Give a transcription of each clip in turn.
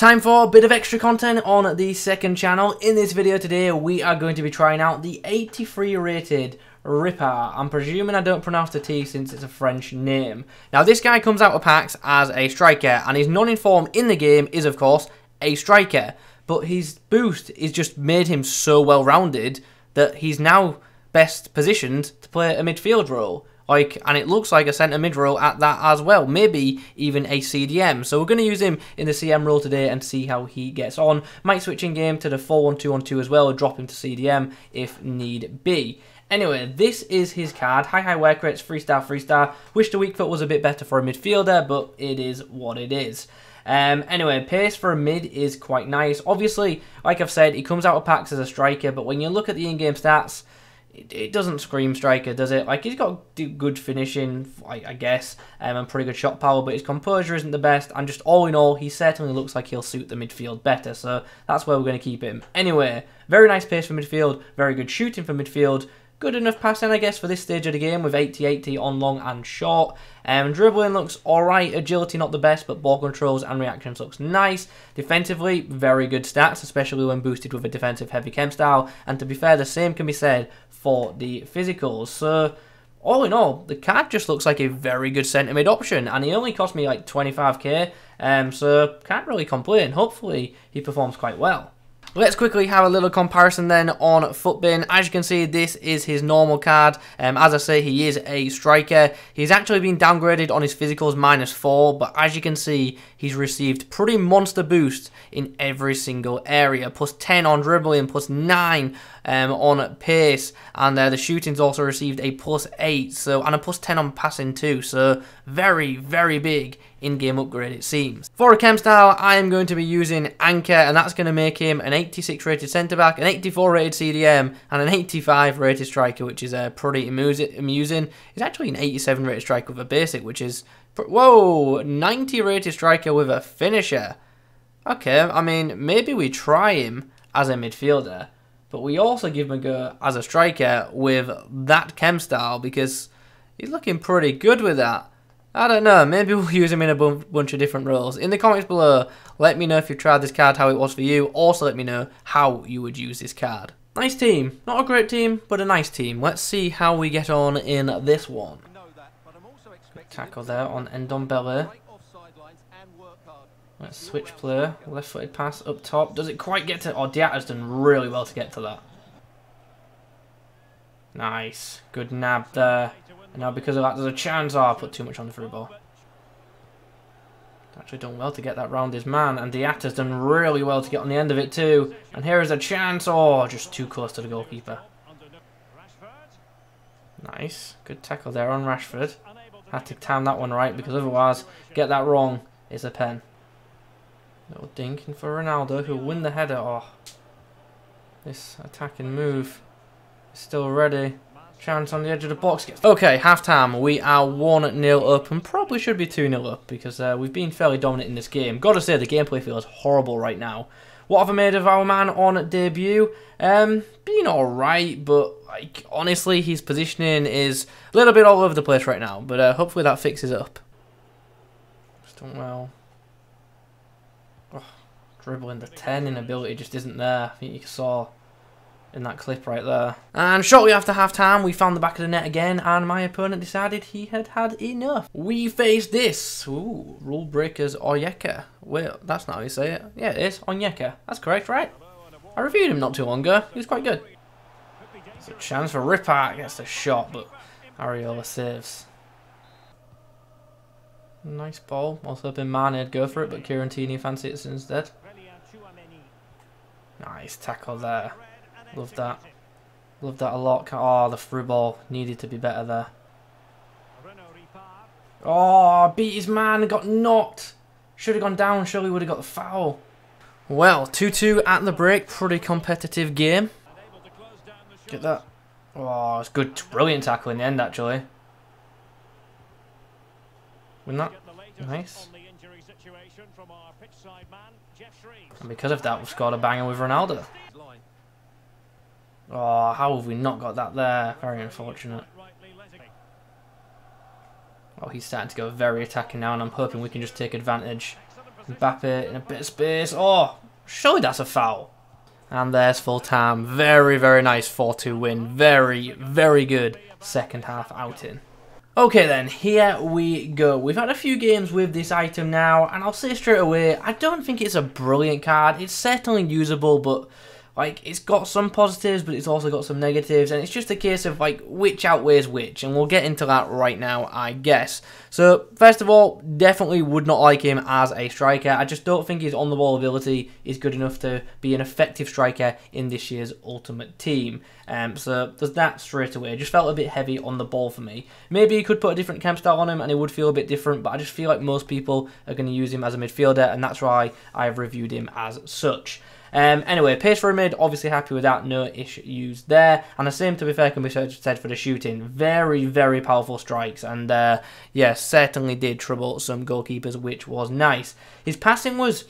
Time for a bit of extra content on the second channel. In this video today, we are going to be trying out the 83 rated Ripart. I'm presuming I don't pronounce the T since it's a French name. Now, this guy comes out of packs as a striker, and his non-inform in the game is, of course, a striker. But his boost is just made him so well-rounded that he's now best positioned to play a midfield role. And it looks like a centre mid role at that as well, maybe even a CDM. So we're going to use him in the CM role today and see how he gets on. Might switch in game to the 4-1-2-1-2 as well, or drop him to CDM if need be. Anyway, this is his card. High work rates, 3-star, 3-star. Wish the weak foot was a bit better for a midfielder, but it is what it is. Anyway, pace for a mid is quite nice. Obviously, like I've said, he comes out of packs as a striker, but when you look at the in-game stats, it doesn't scream striker, does it? Like, he's got good finishing, I guess, and pretty good shot power, but his composure isn't the best, and just all in all, he certainly looks like he'll suit the midfield better, so that's where we're going to keep him. Anyway, very nice pace for midfield, very good shooting for midfield, good enough passing, I guess, for this stage of the game with 80-80 on long and short. Dribbling looks alright, agility not the best, but ball controls and reactions looks nice. Defensively, very good stats, especially when boosted with a defensive heavy chem style, and to be fair, the same can be said for the physicals. So, all in all, the card just looks like a very good centre mid option, and he only cost me like 25k, so can't really complain. Hopefully, he performs quite well. Let's quickly have a little comparison then on Footbin. As you can see, this is his normal card. As I say, he is a striker. He's actually been downgraded on his physicals -4, but as you can see, he's received pretty monster boosts in every single area. +10 on dribbling, +9 on pace, and the shooting's also received a +8, so, and a +10 on passing too, so very, very big in-game upgrade it seems. For a chem style, I am going to be using Anchor, and that's going to make him an 86 rated centre-back, an 84 rated CDM, and an 85 rated striker, which is pretty amusing. He's actually an 87 rated striker with a basic, which is, whoa, 90 rated striker with a finisher. Okay, I mean, maybe we try him as a midfielder, but we also give him a go as a striker with that chem style, because he's looking pretty good with that. I don't know, maybe we'll use him in a bunch of different roles. In the comments below, let me know if you've tried this card, how it was for you. Also, let me know how you would use this card. Nice team. Not a great team, but a nice team. Let's see how we get on in this one. Good tackle there on Dembele. Let's switch play. Left-footed pass up top. Does it quite get to... Oh, Diaby's done really well to get to that. Nice. Good nab there. And now because of that, there's a chance. Oh, I put too much on the through ball. Actually done well to get that round his man. And Diaby's done really well to get on the end of it too. And here is a chance. Oh, just too close to the goalkeeper. Nice. Good tackle there on Rashford. Had to time that one right, because otherwise, get that wrong is a pen. Little dink in for Ronaldo, who'll win the header. Oh, this attacking move is still ready. Chance on the edge of the box. Okay, half-time. We are 1-0 up, and probably should be 2-0 up, because we've been fairly dominant in this game. Gotta say, the gameplay feels horrible right now. What have I made of our man on debut? Being alright, but like honestly, his positioning is a little bit all over the place right now, but hopefully that fixes it up. Just done well. Oh, dribbling the 10 in ability just isn't there. I think you saw in that clip right there. And shortly after half-time, we found the back of the net again, and my opponent decided he had had enough. We faced this. Ooh, Rulebreakers Onyeka. Well, that's not how you say it. Yeah, it is. Onyeka. That's correct, right? I reviewed him not too long ago. He was quite good. There's a chance for Ripart. Gets the shot, but Ariola saves. Nice ball. Also hoping Mane would go for it, but Kirantini fancied it instead. Nice tackle there. Love that. Love that a lot. Oh, the through ball needed to be better there. Oh, beat his man. Got knocked. Should have gone down. Surely would have got the foul. Well, 2-2 at the break. Pretty competitive game. Get that. Oh, it's good. Brilliant tackle in the end, actually. Win that. Nice. And because of that, we've scored a banger with Ronaldo. Oh, how have we not got that there? Very unfortunate. Oh, he's starting to go very attacking now, and I'm hoping we can just take advantage. Mbappe in a bit of space. Oh, surely that's a foul. And there's full time. Very, very nice 4-2 win. Very, very good second half outing. Okay then, here we go. We've had a few games with this item now, and I'll say straight away, I don't think it's a brilliant card. It's certainly usable, but like, it's got some positives, but it's also got some negatives, and it's just a case of, like, which outweighs which, and we'll get into that right now, I guess. So, first of all, definitely would not like him as a striker. I just don't think his on-the-ball ability is good enough to be an effective striker in this year's Ultimate Team. So, there's that straight away. It just felt a bit heavy on the ball for me. Maybe you could put a different camp style on him, and it would feel a bit different, but I just feel like most people are going to use him as a midfielder, and that's why I've reviewed him as such. Anyway, pace for a mid, obviously happy with that, no issues there. And the same, to be fair, can be said for the shooting. Very, very powerful strikes, and yeah, certainly did trouble some goalkeepers, which was nice. His passing was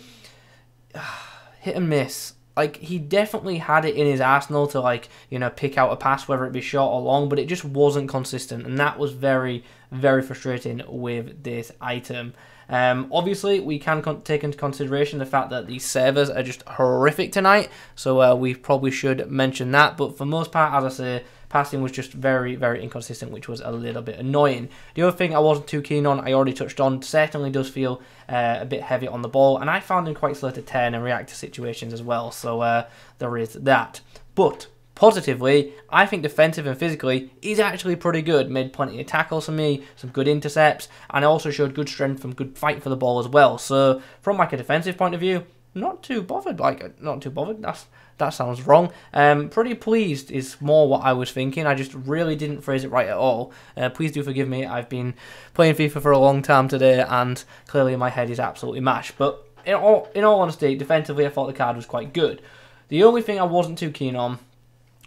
hit and miss. Like, he definitely had it in his arsenal to, like, you know, pick out a pass, whether it be short or long, but it just wasn't consistent, and that was very, very frustrating with this item. Obviously, we can take into consideration the fact that these servers are just horrific tonight, so we probably should mention that, but for the most part, as I say, passing was just very, very inconsistent, which was a little bit annoying. The other thing I wasn't too keen on, I already touched on, certainly does feel a bit heavy on the ball, and I found him quite slow to turn and react to situations as well, so there is that. But positively, I think defensive and physically, he's actually pretty good. Made plenty of tackles for me, some good intercepts, and also showed good strength from good fight for the ball as well. So, from like a defensive point of view, not too bothered. That sounds wrong. Pretty pleased is more what I was thinking. I just really didn't phrase it right at all. Please do forgive me. I've been playing FIFA for a long time today, and clearly my head is absolutely mashed. But in all honesty, defensively, I thought the card was quite good. The only thing I wasn't too keen on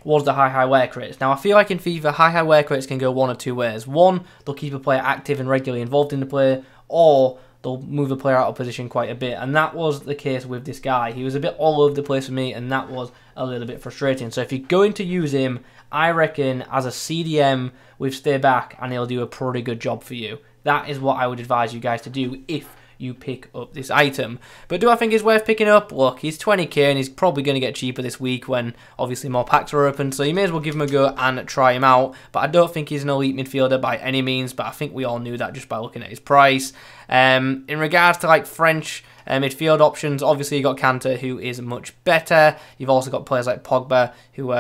was the high wear crates. Now, I feel like in FIFA, high wear crates can go one of two ways. One, they'll keep a player active and regularly involved in the play, or they'll move the player out of position quite a bit, and that was the case with this guy. He was a bit all over the place for me, and that was a little bit frustrating. So if you're going to use him, I reckon as a CDM with stay back, and he'll do a pretty good job for you. That is what I would advise you guys to do if you pick up this item. But do I think it's worth picking up? Look, he's 20k and he's probably going to get cheaper this week when obviously more packs are open, so you may as well give him a go and try him out. But I don't think he's an elite midfielder by any means, but I think we all knew that just by looking at his price. In regards to like French midfield options, obviously you got Kante, who is much better. You've also got players like Pogba, who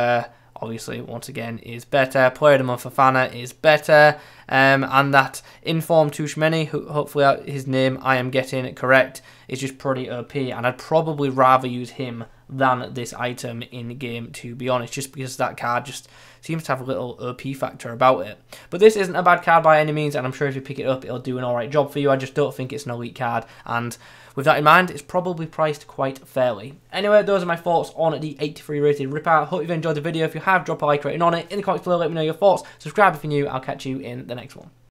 obviously, once again, is better. Player of the Month Fofana is better. And that Inform Tushmeni, who hopefully his name I am getting correct, is just pretty OP. And I'd probably rather use him than this item in game, to be honest, just because that card just seems to have a little OP factor about it. But this isn't a bad card by any means, and I'm sure if you pick it up, it'll do an alright job for you. I just don't think it's an elite card, and with that in mind, it's probably priced quite fairly. Anyway, those are my thoughts on the 83 rated Ripart. Hope you've enjoyed the video. If you have, drop a like rating on it. In the comments below, let me know your thoughts. Subscribe if you're new. I'll catch you in the next one.